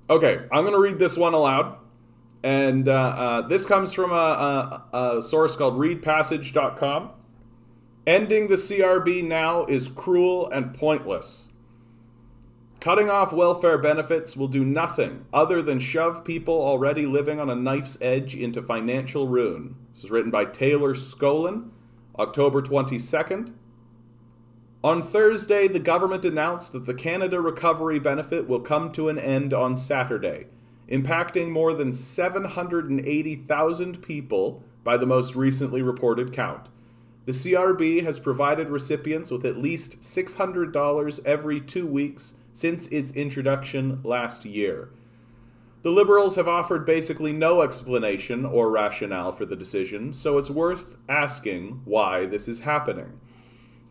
Okay, I'm going to read this one aloud. And this comes from a source called readpassage.com. Ending the CRB now is cruel and pointless. Cutting off welfare benefits will do nothing other than shove people already living on a knife's edge into financial ruin. This is written by Taylor Skolin, October 22nd. On Thursday, the government announced that the Canada Recovery Benefit will come to an end on Saturday, impacting more than 780,000 people by the most recently reported count. The CRB has provided recipients with at least $600 every 2 weeks since its introduction last year. The Liberals have offered basically no explanation or rationale for the decision, so it's worth asking why this is happening.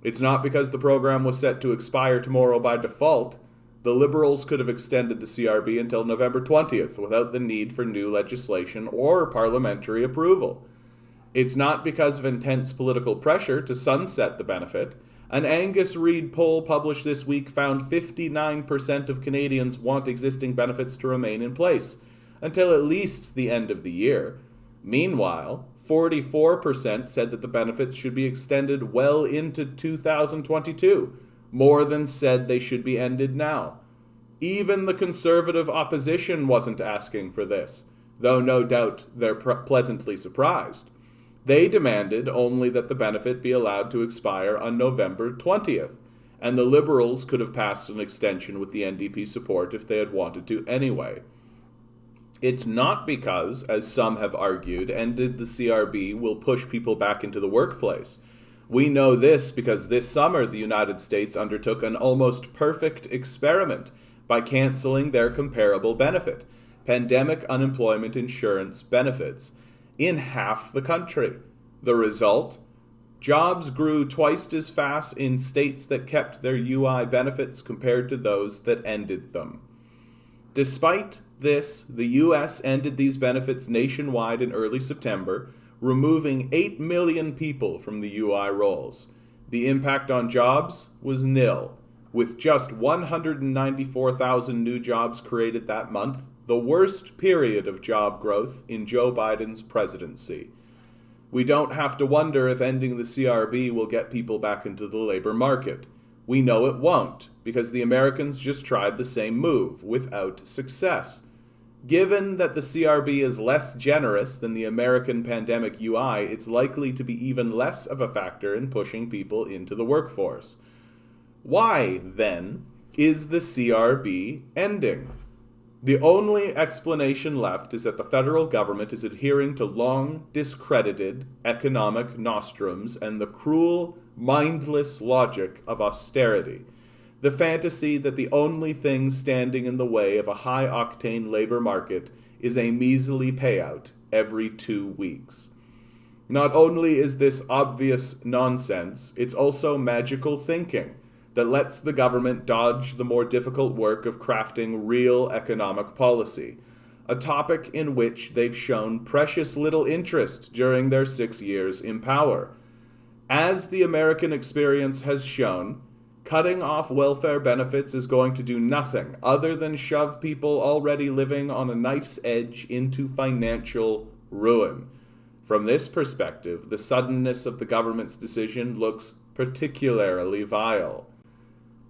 It's not because the program was set to expire tomorrow by default. The Liberals could have extended the CRB until November 20th without the need for new legislation or parliamentary approval. It's not because of intense political pressure to sunset the benefit. An Angus Reid poll published this week found 59% of Canadians want existing benefits to remain in place until at least the end of the year. Meanwhile, 44% said that the benefits should be extended well into 2022, more than said they should be ended now. Even the Conservative opposition wasn't asking for this, though no doubt they're pleasantly surprised. They demanded only that the benefit be allowed to expire on November 20th, and the Liberals could have passed an extension with the NDP support if they had wanted to anyway. It's not because, as some have argued, ended the CRB will push people back into the workplace. We know this because this summer the United States undertook an almost perfect experiment by canceling their comparable benefit, pandemic unemployment insurance benefits, in half the country. The result? Jobs grew twice as fast in states that kept their UI benefits compared to those that ended them. Despite this, the US ended these benefits nationwide in early September, removing 8 million people from the UI rolls. The impact on jobs was nil, with just 194,000 new jobs created that month, the worst period of job growth in Joe Biden's presidency. We don't have to wonder if ending the CRB will get people back into the labor market. We know it won't, because the Americans just tried the same move without success. Given that the CRB is less generous than the American pandemic UI, it's likely to be even less of a factor in pushing people into the workforce. Why, then, is the CRB ending? The only explanation left is that the federal government is adhering to long discredited economic nostrums and the cruel, mindless logic of austerity. The fantasy that the only thing standing in the way of a high-octane labor market is a measly payout every 2 weeks. Not only is this obvious nonsense, it's also magical thinking that lets the government dodge the more difficult work of crafting real economic policy, a topic in which they've shown precious little interest during their 6 years in power. As the American experience has shown, cutting off welfare benefits is going to do nothing other than shove people already living on a knife's edge into financial ruin. From this perspective, the suddenness of the government's decision looks particularly vile.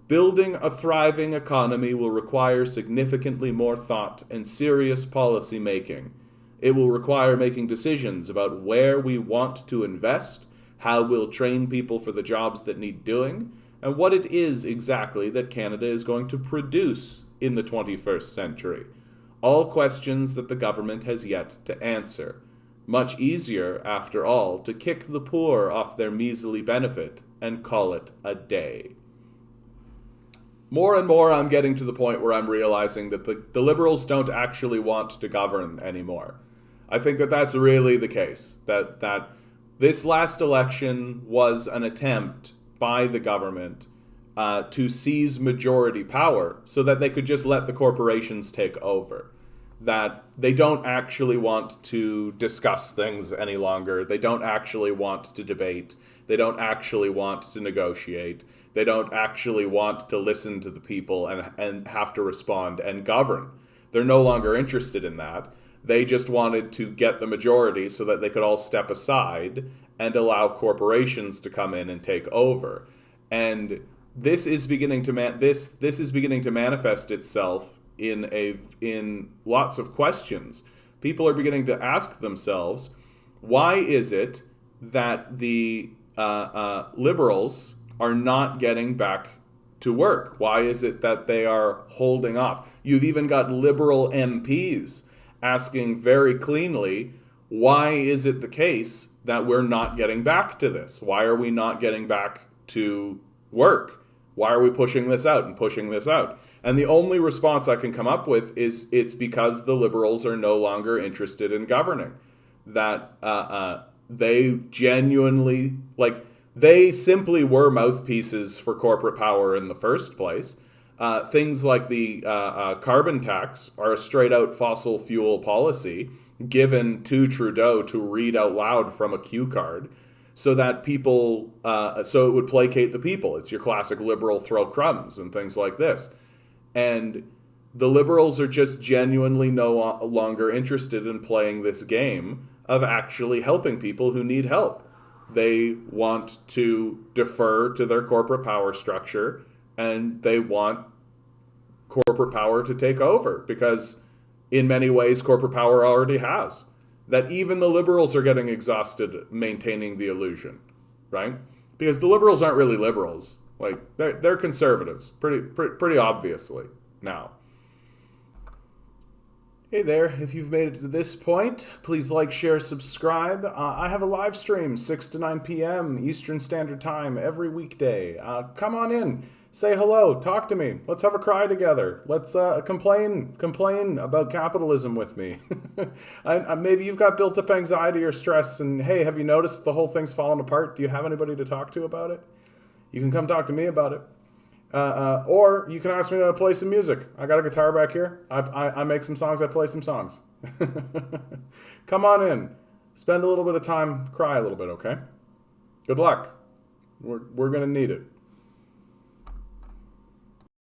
Building a thriving economy will require significantly more thought and serious policy making. It will require making decisions about where we want to invest, how we'll train people for the jobs that need doing, and what it is exactly that Canada is going to produce in the 21st century. All questions that the government has yet to answer. Much easier, after all, to kick the poor off their measly benefit and call it a day. More and more, I'm getting to the point where I'm realizing that the Liberals don't actually want to govern anymore. I think that that's really the case. That this last election was an attempt by the government to seize majority power so that they could just let the corporations take over. That they don't actually want to discuss things any longer. They don't actually want to debate. They don't actually want to negotiate. They don't actually want to listen to the people and have to respond and govern. They're no longer interested in that. They just wanted to get the majority so that they could all step aside and allow corporations to come in and take over. And this is beginning to this is beginning to manifest itself in lots of questions. People are beginning to ask themselves, why is it that the liberals are not getting back to work? Why is it that they are holding off? You've even got liberal MPs asking very cleanly, why is it the case that we're not getting back to this? Why are we not getting back to work? Why are we pushing this out and pushing this out? And the only response I can come up with is it's because the liberals are no longer interested in governing. That they genuinely, they simply were mouthpieces for corporate power in the first place. Things like the carbon tax are a straight out fossil fuel policy given to Trudeau to read out loud from a cue card so that people, so it would placate the people. It's your classic liberal throw crumbs and things like this. And the liberals are just genuinely no longer interested in playing this game of actually helping people who need help. They want to defer to their corporate power structure, and they want corporate power to take over because in many ways corporate power already has. That even the liberals are getting exhausted maintaining the illusion, right? Because the liberals aren't really liberals. They're conservatives, pretty obviously now. Hey there, if you've made it to this point, please like, share, subscribe. I have a live stream 6 to 9 p.m. Eastern Standard Time every weekday. Come on in, say hello, talk to me. Let's have a cry together. Let's complain about capitalism with me. Maybe you've got built up anxiety or stress and hey, have you noticed the whole thing's falling apart? Do you have anybody to talk to about it? You can come talk to me about it. Or you can ask me to play some music. I got a guitar back here. I make some songs. I play some songs. Come on in. Spend a little bit of time. Cry a little bit, okay? Good luck. We're going to need it.